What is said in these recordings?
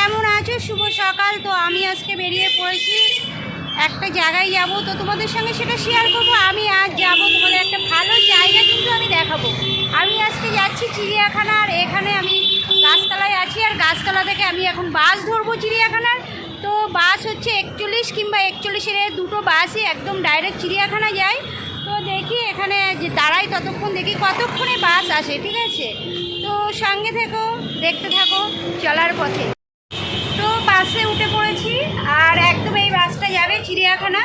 কেমন আছো? শুভ সকাল। তো আমি আজকে বেরিয়ে পড়েছি, একটা জায়গায় যাব, তো তোমাদের সঙ্গে সেটা শেয়ার করবো। আমি আজ যাব তোমাদের একটা ভালো জায়গা কিন্তু আমি দেখাবো। আমি আজকে যাচ্ছি চিড়িয়াখানার, এখানে আমি গাছতলায় আছি, আর গাছতলা থেকে আমি এখন বাস ধরবো চিড়িয়াখানার। তো বাস হচ্ছে 41 কিংবা 41-এর দুটো বাসই একদম ডাইরেক্ট চিড়িয়াখানা যায়। তো দেখি এখানে যে দাঁড়াই, ততক্ষণ দেখি কতক্ষণে বাস আসে, ঠিক আছে? তো সঙ্গে থেকো, দেখতে থাকো চলার পথে। তো বাসে উঠে পড়েছি, আর একদম এই বাসটা যাবে চিড়িয়াখানা।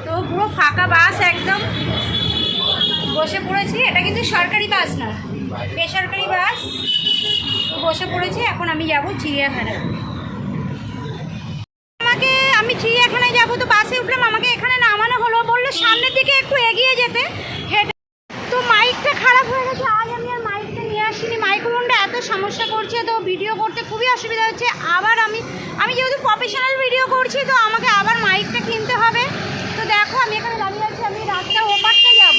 তো পুরো ফাঁকা বাস, একদম বসে পড়েছি। এটা কিন্তু সরকারি বাস না, বেসরকারি বাস। তো বসে পড়েছি, এখন আমি যাব চিড়িয়াখানা। আমি চিড়িয়াখানায় যাব, তো বাসে উঠলাম, আমাকে এখানে নামানো হলো, বললো সামনের দিকে একটু এগিয়ে যেতে। তো মাইকটা খারাপ হয়ে গেছে, আজ আমি আর মাইকটা নিয়ে আসিনি। মাইক্রোফোনটা এত সমস্যা করছে, তো ভিডিও করতে খুবই অসুবিধা হচ্ছে। আবার আমি যেহেতু প্রফেশনাল ভিডিও করছি, তো আমাকে আবার মাইকটা কিনতে হবে। তো দেখো আমি এখানে দাঁড়িয়ে আছি, আমি রাস্তার ওপারটা যাব।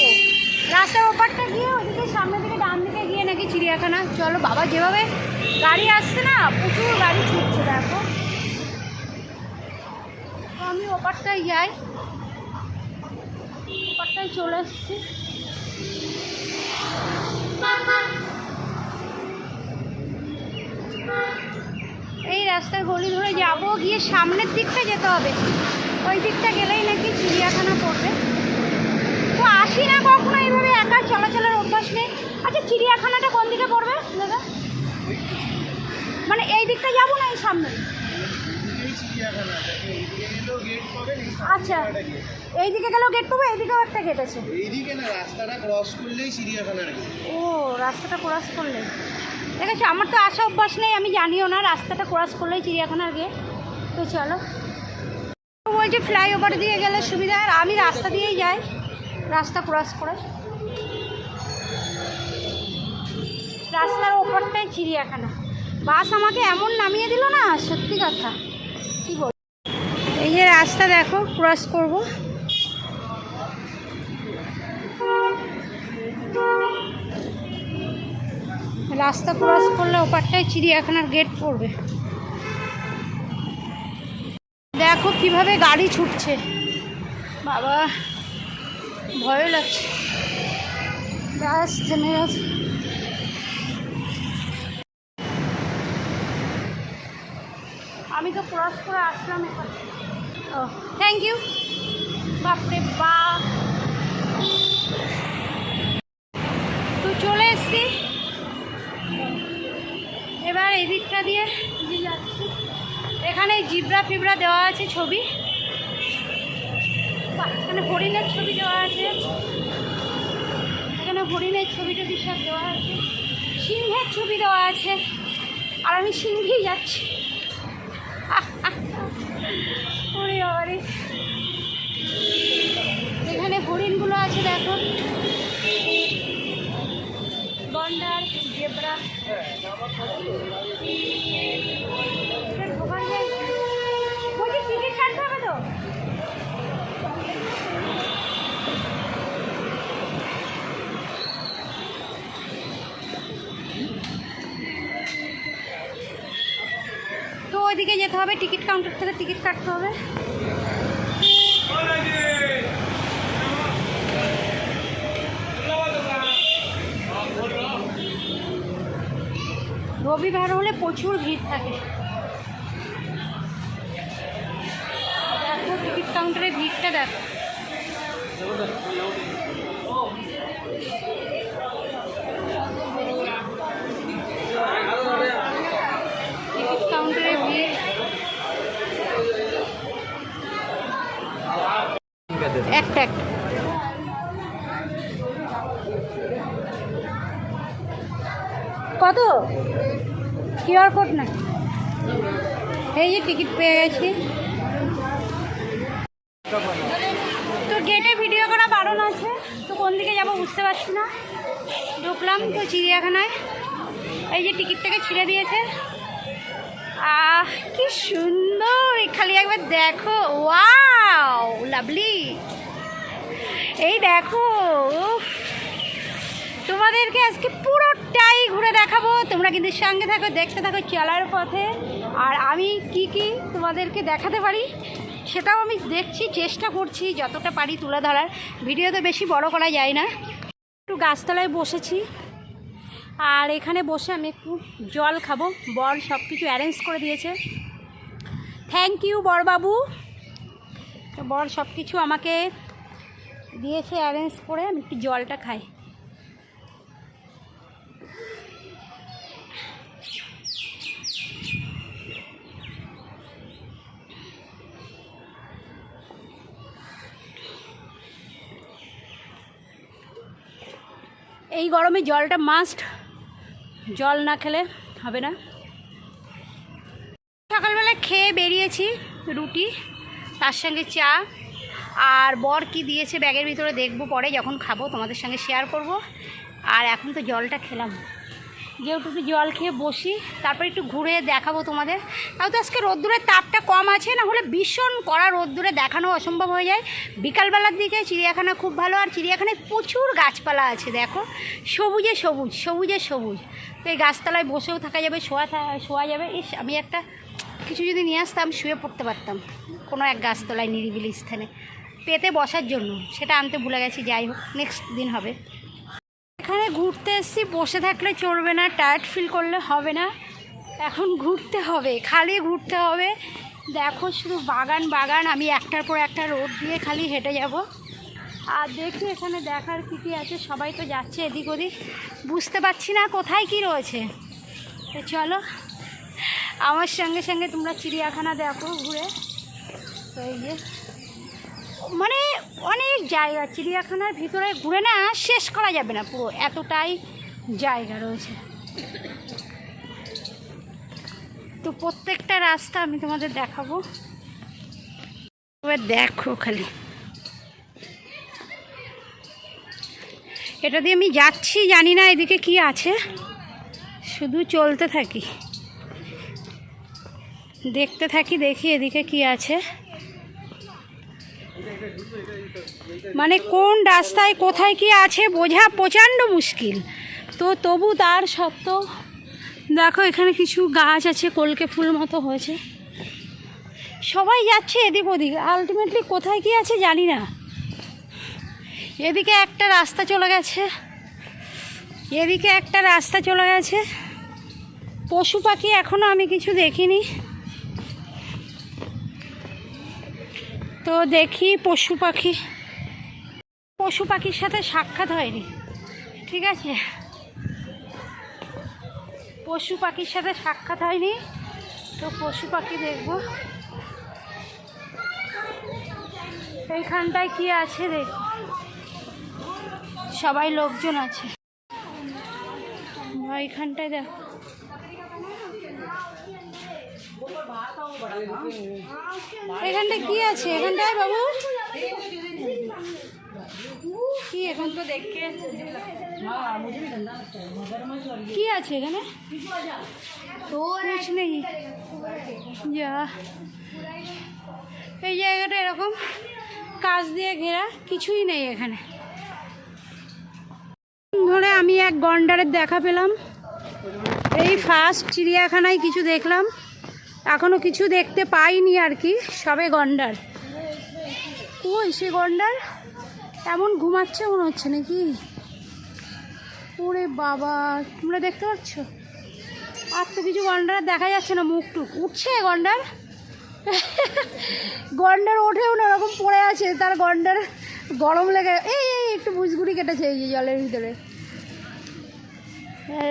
রাস্তার ওপারটা গিয়ে ওদিকে সামনের দিকে ডান দিকে গিয়ে নাকি চিড়িয়াখানা। চলো বাবা, যেভাবে গাড়ি আসছে না, প্রচুর গাড়ি ছুটছে দেখো। তো আমি ওপারটায় যাই, ওপারটায় চলে এসছি। এই রাস্তার গলি ধরে যাব, গিয়ে সামনের দিকটা যেতে হবে। ওই দিকটা গেলেই নাকি চিড়িয়াখানা পড়বে। তো আসি না কখনো এইভাবে, একা চলাচলের অভ্যাস নেই। আচ্ছা, চিড়িয়াখানাটা কোন দিকে পড়বে দাদা? মানে এই দিকটা যাবো না, এই সামনে? আচ্ছা, এইদিকে গেলেও গেট পাবো, এইদিকেও একটা গেট আছে। এইদিকে না, রাস্তাটা ক্রস করলেই চিড়িয়াখানার গেট। ও, রাস্তাটা ক্রস করলে, ঠিক আছে। আমার তো আসা অভ্যাস নেই, আমি জানিও না রাস্তাটা ক্রস করলেই চিড়িয়াখানার গেট। তো চলো, বলছি ফ্লাইওভার দিয়ে গেলে সুবিধা, আর আমি রাস্তা দিয়েই যাই, রাস্তা ক্রস করে। রাস্তার ওপরটাই চিড়িয়াখানা। বাস আমাকে এমন নামিয়ে দিল না, সত্যি কথা। কি বল, এই যে রাস্তা দেখো, ক্রস করব। রাস্তা ক্রস করলে ওপারটায় চিড়িয়াখানার গেট পড়বে। দেখো কিভাবে গাড়ি ছুটছে, বাবা ভয় লাগছে। বাস থেমে গেছে। আমি তো ক্রস করে আসলাম এখন। ও, থ্যাংক ইউ। বাপরে বাপ, তো চলে এসছি। এবার এই দিকটা দিয়ে যাচ্ছি। এখানে জিব্রা ফিব্রা দেওয়া আছে ছবি, এখানে হরিণের ছবি দেওয়া আছে, এখানে হরিণের ছবি টবি সব দেওয়া আছে, সিংহের ছবি দেওয়া আছে, আর আমি সিংহেই যাচ্ছি। ওরে বাবারে, এখানে হরিণগুলো আছে দেখো, গন্ডার, জেব্রা। বলছি টিকিট কাটতে হবে তো? তো ওইদিকে যেতে হবে, টিকিট কাউন্টার থেকে টিকিট কাটতে হবে। রবিবার হলে প্রচুর ভিড় থাকে। দেখো টিকিট কাউন্টারে ভিড়টা দেখো। টিকিট কাউন্টারে ভিড় একটা। কত? কিউআর কোড না? এই যে টিকিট পেয়ে গেছি। তো গেটে ভিডিও করা বারণ আছে, তো কোন দিকে যাব বুঝতে পারছি না। ঢুকলাম তো চিড়িয়াখানায়, এই যে টিকিটটাকে ছিঁড়ে দিয়েছে। কি সুন্দর, খালি একবার দেখো, ওয়াও লাভলি। এই দেখো, তোমাদেরকে আজকে পুরো সবটাই ঘুরে দেখাবো, তোমরা কিন্তু সঙ্গে থাকো, দেখতে থাকো চলার পথে। আর আমি কি কি তোমাদেরকে দেখাতে পারি সেটাও আমি দেখছি, চেষ্টা করছি যতটা পারি তুলে ধরার। ভিডিও তো বেশি বড় করা যায় না। একটু গাছতলায় বসেছি, আর এখানে বসে আমি একটু জল খাবো। বর সব কিছু অ্যারেঞ্জ করে দিয়েছে, থ্যাংক ইউ বরবাবু। বর সব কিছু আমাকে দিয়েছে অ্যারেঞ্জ করে, আমি একটু জলটা খাই। এই গরমে জলটা মাস্ট, জল না খেলে হবে না। সকালবেলা খেয়ে বেরিয়েছি, রুটি তার সঙ্গে চা। আর বর কি দিয়েছে ব্যাগের ভিতরে দেখবো পরে, যখন খাবো তোমাদের সঙ্গে শেয়ার করব। আর এখন তো জলটা খেলাম, যেহেতু একটু জল খেয়ে বসি, তারপর একটু ঘুরে দেখাবো তোমাদের। তাও তো আজকে রোদ্দুরের তাপটা কম আছে, না হলে ভীষণ কড়া রোদ্দুরে দেখানো অসম্ভব হয়ে যায়। বিকালবেলার দিকে চিড়িয়াখানা খুব ভালো, আর চিড়িয়াখানায় প্রচুর গাছপালা আছে, দেখো সবুজে সবুজ, সবুজে সবুজ। তো এই গাছতলায় বসেও থাকা যাবে, শোয়া যাবে। ইস, আমি একটা কিছু যদি নিয়ে আসতাম, শুয়ে পড়তে পারতাম কোনো এক গাছতলায় নিরিবিলি স্থানে পেতে বসার জন্য, সেটা আনতে ভুলে গেছি। যাই হোক, নেক্সট দিন হবে। এখানে ঘুরতে এসেছি, বসে থাকলে চলবে না, টায়ার্ড ফিল করলে হবে না, এখন ঘুরতে হবে, খালি ঘুরতে হবে। দেখো শুধু বাগান বাগান, আমি একটার পর একটা রোড দিয়ে খালি হেঁটে যাব। আর দেখি এখানে দেখার কী কী আছে, সবাই তো যাচ্ছে এদিক ওদিক, বুঝতে পারছি না কোথায় কি রয়েছে। তো চলো আমার সঙ্গে সঙ্গে তোমরা চিড়িয়াখানা দেখো ঘুরে। তো এই যে মানে অনেক জায়গা, চিড়িয়াখানার ভিতরে ঘুরে না শেষ করা যাবে না, পুরো এতটাই জায়গা রয়েছে। তো প্রত্যেকটা রাস্তা আমি তোমাদের দেখাবো, এবার দেখো খালি। এটা দিয়ে আমি যাচ্ছি, জানি না এদিকে কি আছে, শুধু চলতে থাকি, দেখতে থাকি, দেখি এদিকে কি আছে। মানে কোন রাস্তায় কোথায় কি আছে বোঝা প্রচণ্ড মুশকিল। তো তবু তার সত্ত্বেও দেখো এখানে কিছু গাছ আছে, কলকে ফুল মতো হয়েছে, সবাই যাচ্ছে এদিক ওদিক, আলটিমেটলি কোথায় কি আছে জানি না। এদিকে একটা রাস্তা চলে গেছে, এদিকে একটা রাস্তা চলে গেছে। পশু পাখি এখনও আমি কিছু দেখিনি, তো দেখি পশু পাখির সাথে সাক্ষাৎ হয়নি, ঠিক আছে, পশু পাখির সাথে সাক্ষাৎ হয়নি, তো পশু পাখি দেখবো। এইখানটায় কি আছে দেখো, সবাই লোকজন আছে, এইখানটায় দেখো। এখানটায় কি আছে, এখানটায় বাবু কি, এখন তো দেখে কি আছে এখানে, কিছু নেই। যা এই জায়গাটা এরকম কাঁচ দিয়ে ঘেরা, কিছুই নেই এখানে। ধরে আমি এক গন্ডারের দেখা পেলাম, এই ফার্স্ট চিড়িয়াখানায় কিছু দেখলাম, এখনো কিছু দেখতে পাইনি আর কি, সবে গন্ডার। কই সে গন্ডার, এমন ঘুমাচ্ছে মনে হচ্ছে নাকি? ওরে বাবা, তোমরা দেখতে পাচ্ছ? আর তো কিছু গন্ডার দেখা যাচ্ছে না, মুখটুক উঠছে গন্ডার। গন্ডার ওঠেও না, ওরকম পড়ে আছে, তার গন্ডার গরম লেগে এই একটু বুঝগুড়ি কেটেছে এই যে জলের ভিতরে।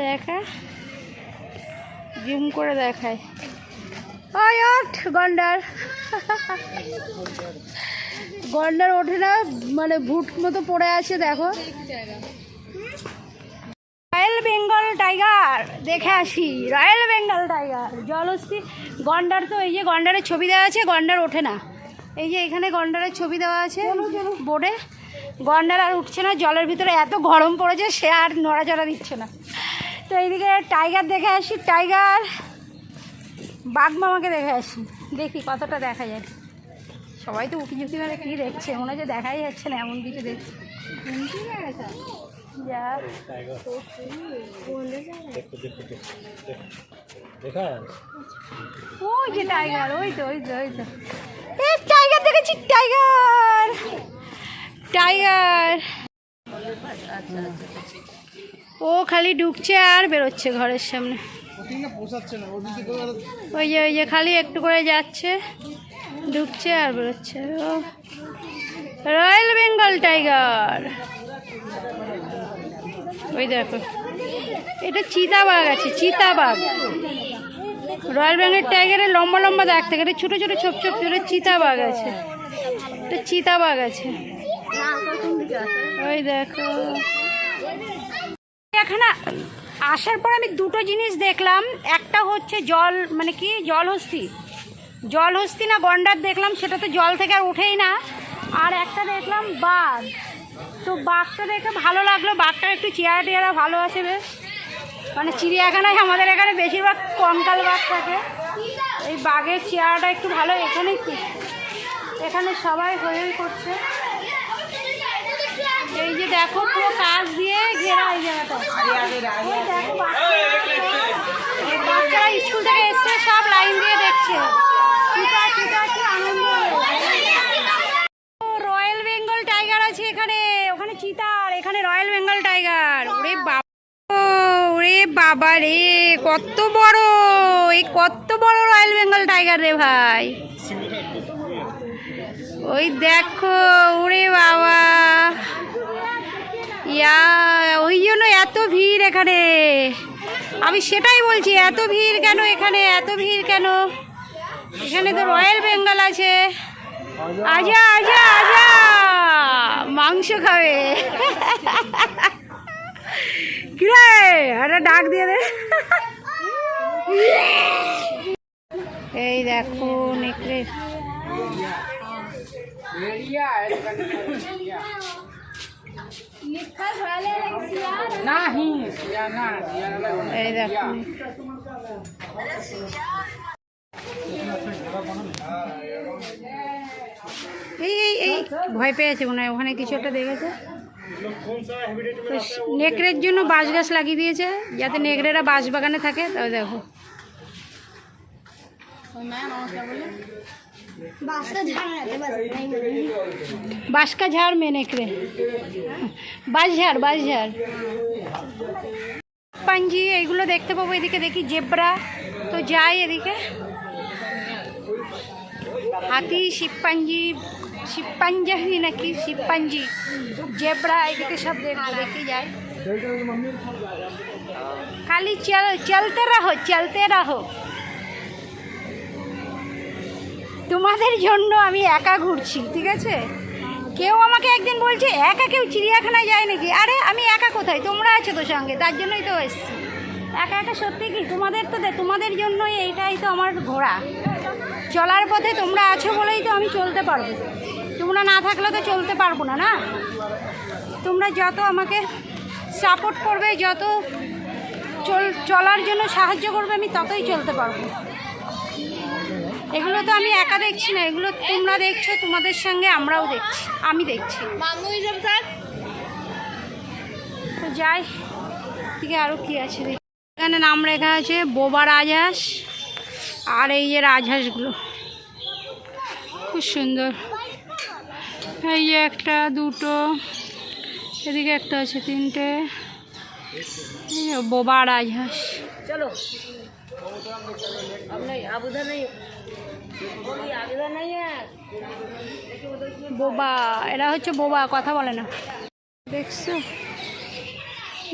দেখা জুম করে দেখায়, ওই ওঠ গন্ডার। গন্ডার ওঠে না, মানে ভুট মতো পড়ে আছে, দেখো। রয়্যাল বেঙ্গল টাইগার দেখে আসি, রয়্যাল বেঙ্গল টাইগার জলহস্তি। গন্ডার তো এই যে গন্ডারের ছবি দেওয়া আছে, গন্ডার ওঠে না, এই যে এখানে গন্ডারের ছবি দেওয়া আছে বোর্ডে। গন্ডার আর উঠছে না, জলের ভিতরে এত গরম পড়েছে সে আর নড়াচড়া দিচ্ছে না। তো এইদিকে টাইগার দেখে আসি, টাইগার বাঘ মামাকে দেখে আসি, দেখি কতটা দেখা যায়। সবাই তো উঁকি ঝুঁকি মানে কী দেখছে, মনে হচ্ছে দেখাই যাচ্ছে না, এমন কিছু দেখছে। যা ওই যে টাইগার, ওই তো এই টাইগার দেখেছি, টাইগার ও খালি ঢুকছে আর বেরোচ্ছে ঘরের সামনে। ওই যে খালি একটু করে যাচ্ছে, ঢুকছে আর বেরোচ্ছে। ও রয়্যাল বেঙ্গল টাইগার। ওই দেখো, এটা চিতাবাঘ আছে, চিতাবাঘ। রয়্যাল বেঙ্গল টাইগারের লম্বা লম্বা দাগ থাকে, এটা ছোটো ছোটো ছোপ ছোপ ছোটো চিতাবাঘ আছে, এটা চিতাবাঘ আছে। ওই দেখো, এখানে আসার পর আমি দুটো জিনিস দেখলাম। একটা হচ্ছে জল, মানে কি জলহস্তি না গন্ডার দেখলাম, সেটা তো জল থেকে আর উঠেই না। আর একটা দেখলাম বাঘ, তো বাঘটা দেখে ভালো লাগলো। বাঘটা একটু চেয়ারা টেয়ারা ভালো আছে বেশ, মানে চিড়িয়াখানায় আমাদের এখানে বেশিরভাগ কঙ্কাল বাঘ থাকে, এই বাঘের চেয়ারাটা একটু ভালো। এখানে সবাই হই করছে। এই যে দেখো, পুরো কাঁচ দিয়ে ঘেরা এই জায়গাটা। বাচ্চারা স্কুল থেকে এসছে, সব লাইন দিয়ে দেখছে। আনন্দ। রয়্যাল বেঙ্গল টাইগার আছে এখানে, ওখানে চিতার, এখানে রয়্যাল বেঙ্গল টাইগার। ওরে বাবা রে, কত বড়! এই কত বড় রয়্যাল বেঙ্গল টাইগার রে ভাই! ওই দেখো, ওরে বাবা, ওই জন্য এত ভিড় এখানে। আমি সেটাই বলছি, এত ভিড় কেন এখানে, এত ভিড় কেন? এখানে তো রয়্যাল বেঙ্গল আছে। আজা আজা আজা, মাংস খাবে। কিরে, একটা ডাক দিয়ে দে। এই দেখো নেকড়ে। এই দেখো, এই ভয় পেয়েছে মনে হয়, ওখানে কিছু একটা দেখেছে। নেকড়ের জন্য বাঁশ গাছ লাগিয়ে দিয়েছে, যাতে নেকড়েরা বাঁশ বাগানে থাকে। তাই দেখো, बाँस का झाड़ में नेकड़े, বাঁশঝাড়। শিবপাঞ্জি এইগুলো দেখতে পাবো। এদিকে দেখি জেব্রা, তো যাই এদিকে। হাতি, শিবপাঞ্জি নাকি শিবপাঞ্জি, জেব্রা, এদিকে সব দেখি যাই। খালি চলতে রাহো। তোমাদের জন্য আমি একা ঘুরছি, ঠিক আছে? কেউ আমাকে একদিন বলছে একা কেউ চিড়িয়াখানায় যায় নাকি? আরে আমি একা কোথায়, তোমরা আছো তো সঙ্গে, তার জন্যই তো এসছি। একা সত্যি কি, তোমাদের জন্যই এইটাই তো আমার ঘোরা। চলার পথে তোমরা আছো বলেই তো আমি চলতে পারবো, তোমরা না থাকলে তো চলতে পারবো না। না, তোমরা যত আমাকে সাপোর্ট করবে, যত চলার জন্য সাহায্য করবে, আমি ততই চলতে পারবো। এগুলো তো আমি একা দেখছি না, এগুলো তোমরা দেখছো, তোমাদের সঙ্গে আমি দেখছি। তো যাই, ঠিক আরও কি আছে দেখি। এখানে নাম লেখা আছে বোবা রাজহাঁস, আর এই যে রাজহাঁসগুলো খুব সুন্দর। এই যে একটা, দুটো, এদিকে একটা আছে, তিনটে। বোবা রাজহাঁস। চলো, বোবা, এরা হচ্ছে বোবা, কথা বলে না। দেখছো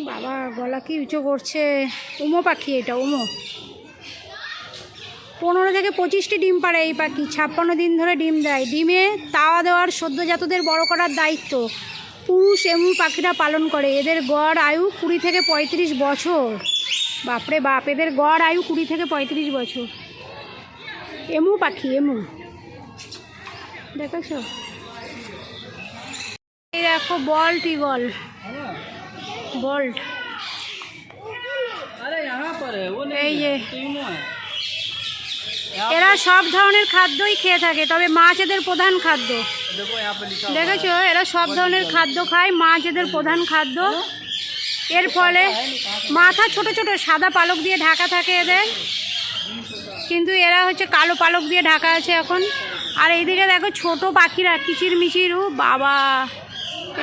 বাবা, গলা কি উঁচু করছে। উমো পাখি, এটা উমো। 15 থেকে 25টি ডিম পাড়ে এই পাখি, 56 দিন ধরে ডিম দেয়। ডিমে তাওয়া দেওয়ার, সদ্যজাতদের বড় করার দায়িত্ব পুরুষ এমু পাখিরা পালন করে। এদের গড় আয়ু 20 থেকে 35 বছর। বাপরে বাপ, এদের গড় আয়ু 20 থেকে 35 বছর। এমু পাখি, এমু, দেখেছো? এই দেখো বল্ট ঈগল, এই যে এরা সব ধরনের খাদ্যই খেয়ে থাকে, তবে মাছ এদের প্রধান খাদ্য। দেখেছো, এরা সব ধরনের খাদ্য খায়, মাছ এদের প্রধান খাদ্য। এর ফলে মাথা ছোট ছোট সাদা পালক দিয়ে ঢাকা থাকে এদের, কিন্তু এরা হচ্ছে কালো পালক দিয়ে ঢাকা আছে এখন। আর এইদিকে দেখো ছোট পাখিরা কিচির মিচির, ও বাবা,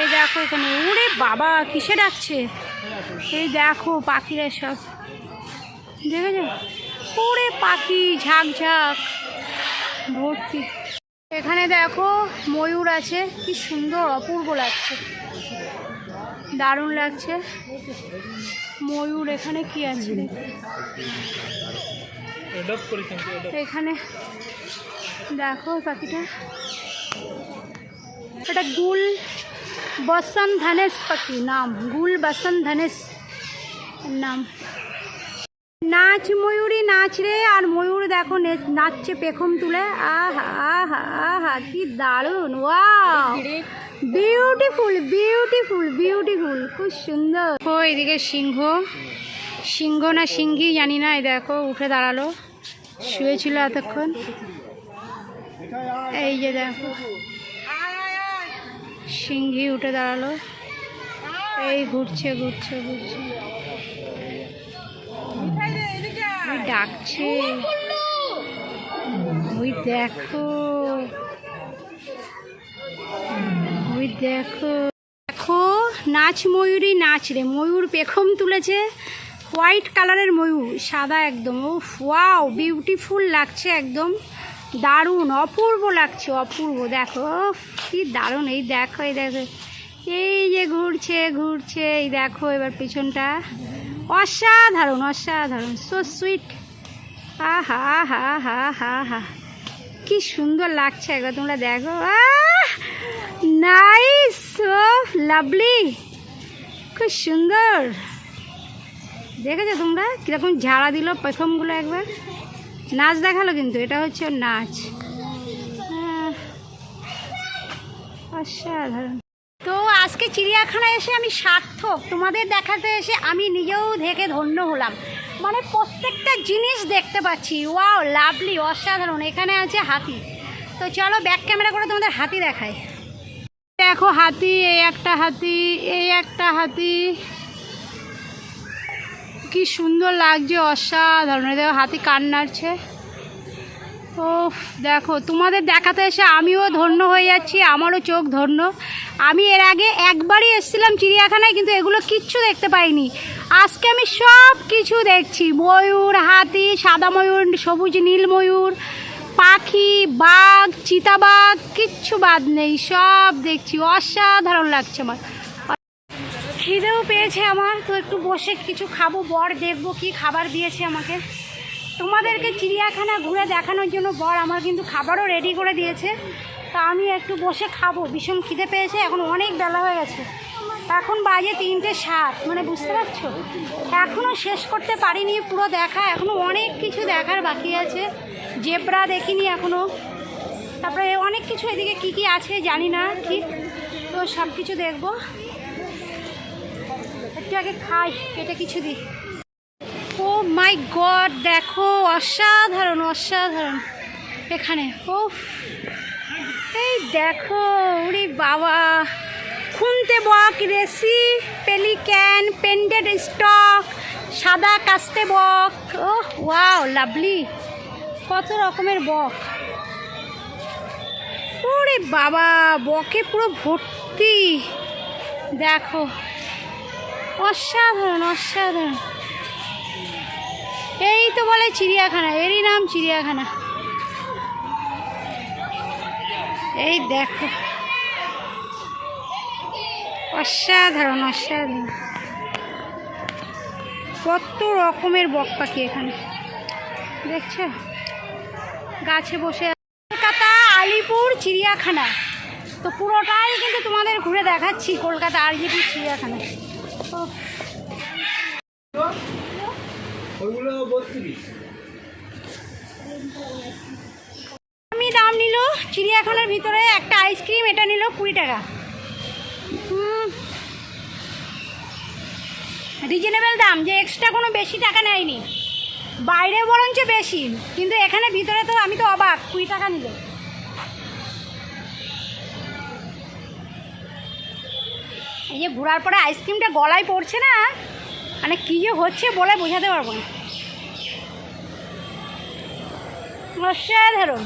এই দেখো এখানে, ওরে বাবা কিসে ডাকছে, এই দেখো পাখিরা সব দেখেছো, ওরে পাখি ঝাঁক ঝাঁক ভর্তি। এখানে দেখো ময়ূর আছে, কি সুন্দর অপূর্ব লাগছে, দারুণ লাগছে ময়ূর। এখানে কি আছে এখানে দেখো পাখিটা, এটা গুল বসন ধনেশ পাখি নাম, গুল বসন ধনেশ নাম। নাচ ময়ূরী নাচ রে, আর ময়ূর দেখো নাচছে পেখম তুলে, আহা আহা আহা কি দারুণ, ওয়াও বিউটিফুল বিউটিফুল বিউটিফুল, খুব সুন্দর। ও এদিকে সিংহ, সিংহ না সিংহী জানি না, এই দেখো উঠে দাঁড়ালো, শুয়েছিল এতক্ষণ, এই যে দেখো সিংহী উঠে দাঁড়ালো, এই ঘুরছে ঘুরছে ঘুরছে, ডাকছে, ওই দেখো ওই দেখো দেখো নাচ ময়ূরী নাচ রে, ময়ূর পেখম তুলেছে, হোয়াইট কালারের ময়ূর, সাদা একদম, ও ওয়াও বিউটিফুল লাগছে একদম, দারুণ অপূর্ব লাগছে অপূর্ব, দেখো কি দারুণ, এই দেখো এই দেখো, এই যে ঘুরছে ঘুরছে, এই দেখো এবার পিছনটা, অসাধারণ অসাধারণ, সো সুইট, আহা হা হা হা হা কি সুন্দর লাগছে, একবার তোমরা দেখো, নাইস, সো লাভলি, খুব সুন্দর, দেখেছো তোমরা কীরকম ঝাড়া দিল পেখমগুলো, একবার নাচ দেখালো, কিন্তু এটা হচ্ছে ওর নাচ, অসাধারণ। তো আজকে চিড়িয়াখানায় এসে আমি সার্থক, তোমাদের দেখাতে এসে আমি নিজেও দেখে ধন্য হলাম, মানে প্রত্যেকটা জিনিস দেখতে পাচ্ছি, ওয়াও লাভলি অসাধারণ। এখানে আছে হাতি, তো চলো ব্যাক ক্যামেরা করে তোমাদের হাতি দেখাই। দেখো হাতি, এই একটা হাতি, এই একটা হাতি, কি সুন্দর লাগছে অসাধারণ, দেখো হাতি কান নাড়ছে, ও দেখো তোমাদের দেখাতে এসে আমিও ধন্য হয়ে যাচ্ছি, আমারও চোখ ধন্য। আমি এর আগে একবারই এসেছিলাম চিড়িয়াখানায়, কিন্তু এগুলো কিচ্ছু দেখতে পাইনি, আজকে আমি সব কিছু দেখছি, ময়ূর, হাতি, সাদা ময়ূর, সবুজ নীল ময়ূর, পাখি, বাঘ, চিতাবাঘ, কিচ্ছু বাদ নেই, সব দেখছি, অসাধারণ লাগছে আমার। খিদেও পেয়েছে আমার, তো একটু বসে কিছু খাবো, বর দেখবো কি খাবার দিয়েছে আমাকে। তোমাদেরকে চিড়িয়াখানা ঘুরে দেখানোর জন্য বর আমার কিন্তু খাবারও রেডি করে দিয়েছে, তা আমি একটু বসে খাবো, ভীষণ খিদে পেয়েছে, এখন অনেক বেলা হয়ে গেছে, এখন বাজে 3:07, মানে বুঝতে পারছো, এখনও শেষ করতে পারিনি পুরো দেখা, এখনও অনেক কিছু দেখার বাকি আছে, জেব্রা দেখিনি এখনও, তারপরে অনেক কিছু এদিকে কি কি আছে জানি না ঠিক, তো সব কিছু দেখবো, একটু আগে খাই, পেটে কিছু দিই। ও মাই গড দেখো অসাধারণ অসাধারণ, এখানে ও এই দেখো, ওরে বাবা, খুনতে বক, রেসি, পেলিক্যান, পেন্ডেড স্টক, সাদা কাস্তে বক, ও ওয়াও লাভলি, কত রকমের বক, ওরে বাবা বকে পুরো ভর্তি, দেখো অসাধারণ অসাধারণ, এই তো বলে চিড়িয়াখানা, এরই নাম চিড়িয়াখানা, এই দেখো অসাধারণ অসাধারণ, কত রকমের বক পাখি এখানে দেখছো, গাছে বসে। কলকাতা আলিপুর চিড়িয়াখানা, তো পুরোটাই কিন্তু তোমাদের ঘুরে দেখাচ্ছি, কলকাতা আলিপুর চিড়িয়াখানা। আমি দাম নিল চিড়িয়াখানার ভিতরে একটা আইসক্রিম, এটা নিল 20 টাকা, রিজনেবল দাম, যে এক্সট্রা কোনো বেশি টাকা নেয়নি, বাইরে বরঞ্চ বেশি, কিন্তু এখানে ভিতরে তো আমি তো অবাক, 20 টাকা নিল। এই যে ঘোরার পরে আইসক্রিমটা গলায় পড়ছে না, মানে কী যে হচ্ছে বলে বোঝাতে পারবো না। অসাধারণ।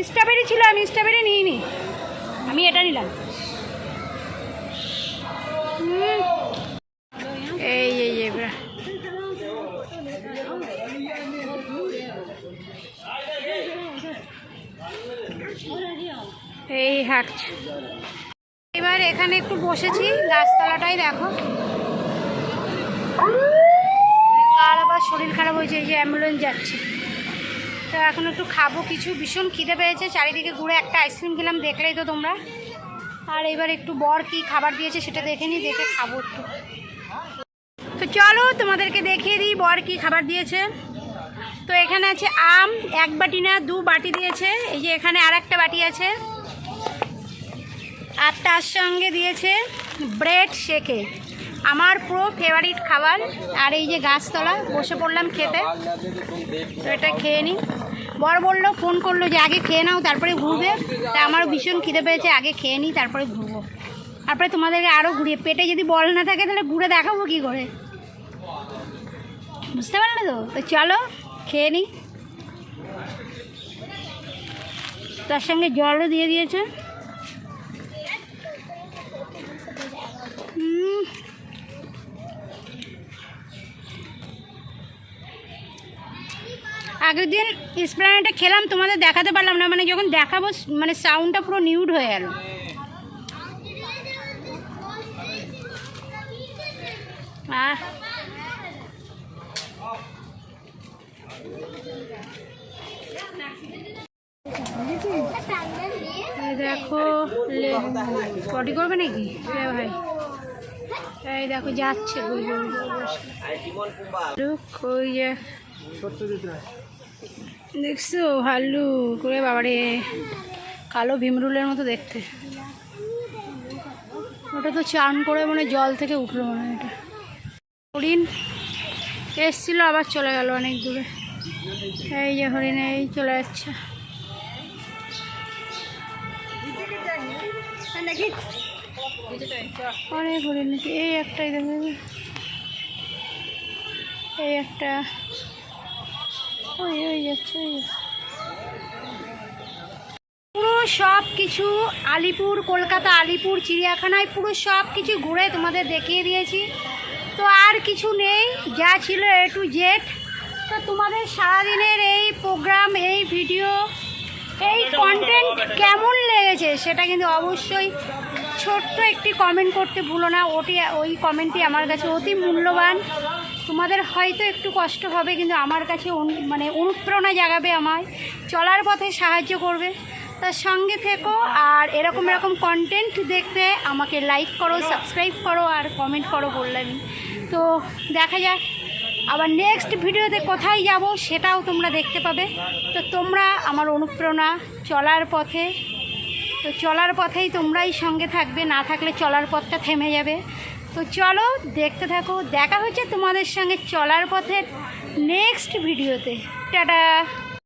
স্ট্রবেরি ছিল, আমি স্ট্রবেরি নিইনি, আমি এটা নিলাম। এই এই এবার এই হাঁটছে। এবার এখানে একটু বসেছি, গাছতলাটাই দেখো। কার আবার শরীর খারাপ হয়েছে, এই যে অ্যাম্বুলেন্স যাচ্ছে। তো এখন একটু খাবো কিছু, ভীষণ খিদে পেয়েছে। চারিদিকে ঘুরে একটা আইসক্রিম খেলাম, দেখলেই তো তোমরা। আর এবার একটু বর কি খাবার দিয়েছে সেটা দেখে নিই, দেখে খাবো একটু। তো চলো তোমাদেরকে দেখিয়ে দিই বর কি খাবার দিয়েছে। তো এখানে আছে আম, 1 বাটি না 2 বাটি দিয়েছে। এই যে এখানে আর একটা বাটি আছে, আর তার সঙ্গে দিয়েছে ব্রেড শেকে, আমার পুরো ফেভারিট খাবার। আর এই যে গাছতলা বসে পড়লাম খেতে। তো এটা খেয়ে নিই। বর বললো, ফোন করলো যে আগে খেয়ে নাও তারপরে ঘুরবে। তা আমারও ভীষণ খিদে পেয়েছে, আগে খেয়ে নিই তারপরে ঘুরবো। তারপরে তোমাদেরকে আরও ঘুরিয়ে, পেটে যদি বল না থাকে তাহলে ঘুরে দেখাবো কী করে, বুঝতে পারলে তো? তো চলো খেয়ে নিই। তার সঙ্গে জলও দিয়ে দিয়েছে। আগের দিন স্প্রাইটটা খেলাম, তোমাদের দেখাতে পারলাম না, মানে যখন দেখাবো মানে সাউন্ডটা পুরো নিউড হয়ে গেল। দেখো পটি করবে নাকি ভাই? এই দেখো যাচ্ছে, দেখছো ভাল্লু করে বাবারে, কালো ভীমরুলের মতো দেখতে। ওটা তো চান করে মানে জল থেকে উঠলো মনে হয়। এটা হরিণ এসছিল, আবার চলে গেল অনেক দূরে। এই যে হরিণ এই চলে যাচ্ছে। অনেক হরিণ, এই একটাই দেখো, এই একটা ওই ওই যাচ্ছে। পুরো সব কিছু আলিপুর, কলকাতা আলিপুর চিড়িয়াখানায় পুরো সব কিছু ঘুরে তোমাদের দেখিয়ে দিয়েছি। তো আর কিছু নেই, যা ছিল A to Z। তো তোমাদের সারাদিনের এই প্রোগ্রাম, এই ভিডিও, এই কন্টেন্ট কেমন লেগেছে সেটা কিন্তু অবশ্যই ছোট্ট একটি কমেন্ট করতে ভুলো না। ওই কমেন্টটি আমার কাছে অতি মূল্যবান। তোমাদের হয়তো একটু কষ্ট হবে, কিন্তু আমার কাছে মানে অনুপ্রেরণা জাগাবে, আমায় চলার পথে সাহায্য করবে। তার সঙ্গে থেকো, আর এরকম কন্টেন্ট দেখতে আমাকে লাইক করো, সাবস্ক্রাইব করো, আর কমেন্ট করো বললাম। তো দেখা যাক আবার নেক্সট ভিডিওতে কোথায় যাব সেটাও তোমরা দেখতে পাবে। তো তোমরা আমার অনুপ্রেরণা চলার পথে। তো চলার পথেই তোমরাই সঙ্গে থাকবে, না থাকলে চলার পথটা থেমে যাবে। তো চলো দেখতে থাকো, দেখা হচ্ছে তোমাদের সঙ্গে চলার পথের নেক্সট ভিডিওতে। টাটা।